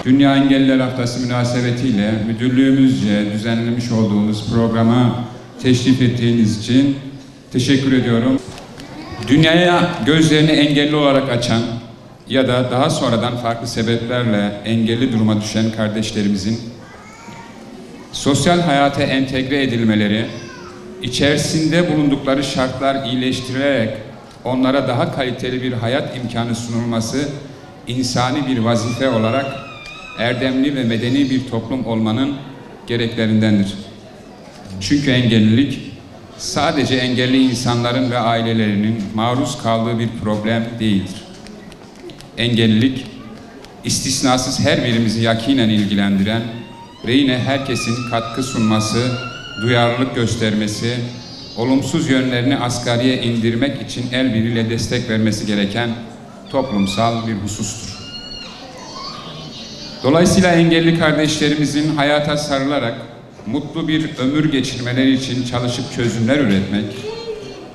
Dünya Engelliler Haftası münasebetiyle müdürlüğümüzce düzenlemiş olduğumuz programa teşrif ettiğiniz için teşekkür ediyorum. Dünyaya gözlerini engelli olarak açan ya da daha sonradan farklı sebeplerle engelli duruma düşen kardeşlerimizin sosyal hayata entegre edilmeleri, içerisinde bulundukları şartlar iyileştirilerek onlara daha kaliteli bir hayat imkanı sunulması insani bir vazife olarak erdemli ve medeni bir toplum olmanın gereklerindendir. Çünkü engellilik sadece engelli insanların ve ailelerinin maruz kaldığı bir problem değildir. Engellilik istisnasız her birimizi yakinen ilgilendiren ve yine herkesin katkı sunması, duyarlılık göstermesi, olumsuz yönlerini asgariye indirmek için el birliğiyle destek vermesi gereken toplumsal bir husustur. Dolayısıyla engelli kardeşlerimizin hayata sarılarak mutlu bir ömür geçirmeleri için çalışıp çözümler üretmek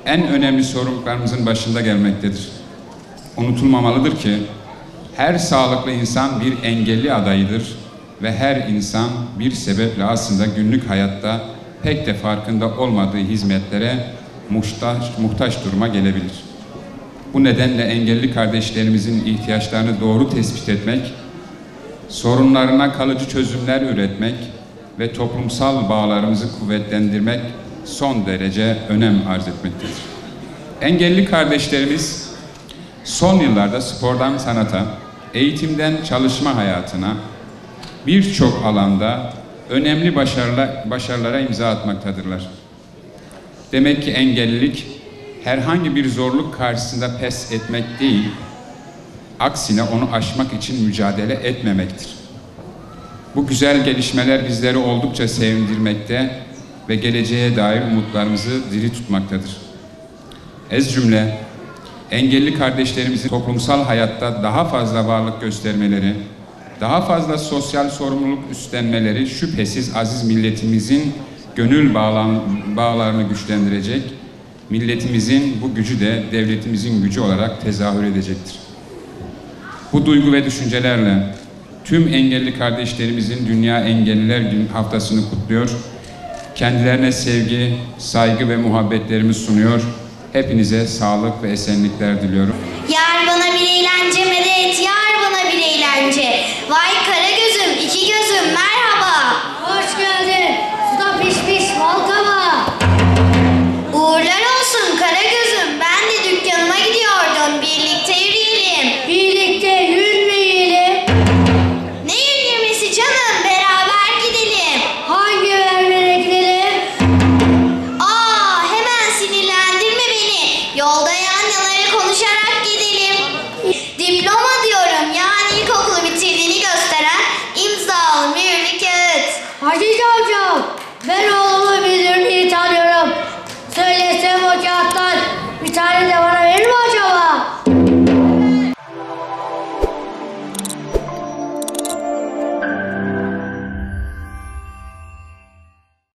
en önemli sorumluluklarımızın başında gelmektedir. Unutulmamalıdır ki her sağlıklı insan bir engelli adayıdır ve her insan bir sebeple aslında günlük hayatta pek de farkında olmadığı hizmetlere muhtaç duruma gelebilir. Bu nedenle engelli kardeşlerimizin ihtiyaçlarını doğru tespit etmek, sorunlarına kalıcı çözümler üretmek ve toplumsal bağlarımızı kuvvetlendirmek son derece önem arz etmektedir. Engelli kardeşlerimiz son yıllarda spordan sanata, eğitimden çalışma hayatına birçok alanda önemli başarılara imza atmaktadırlar. Demek ki engellilik herhangi bir zorluk karşısında pes etmek değil, aksine onu aşmak için mücadele etmemektir. Bu güzel gelişmeler bizleri oldukça sevindirmekte ve geleceğe dair umutlarımızı diri tutmaktadır. Ez cümle, engelli kardeşlerimizin toplumsal hayatta daha fazla varlık göstermeleri, daha fazla sosyal sorumluluk üstlenmeleri şüphesiz aziz milletimizin gönül bağlarını güçlendirecek, milletimizin bu gücü de devletimizin gücü olarak tezahür edecektir. Bu duygu ve düşüncelerle tüm engelli kardeşlerimizin Dünya Engelliler Günü haftasını kutluyor, kendilerine sevgi, saygı ve muhabbetlerimi sunuyor, hepinize sağlık ve esenlikler diliyorum. Yar bana bir eğlence medet, yar bana bir eğlence. Vay kara gözüm, iki gözüm merhaba. Hoş geldin, suda pişmiş bal kaba. Uğurlar olsun kara gözüm, ben de dükkanıma gidiyordum, birlikte yürüyelim. Birlikte yürümeyelim. Ne yürümesi canım, beraber gidelim. Hangi evlere gidelim? Hemen sinirlendirme beni, yolda yan yana konuşarak gidelim. Diploma diyorum, yani ilkokulu bitirdiğini gösteren imzalı mühürlü kağıt. Hacı amca, ben oğlumu müdürlüğü tanıyorum. Söylesem o kağıttan bir tane de bana verir mi acaba?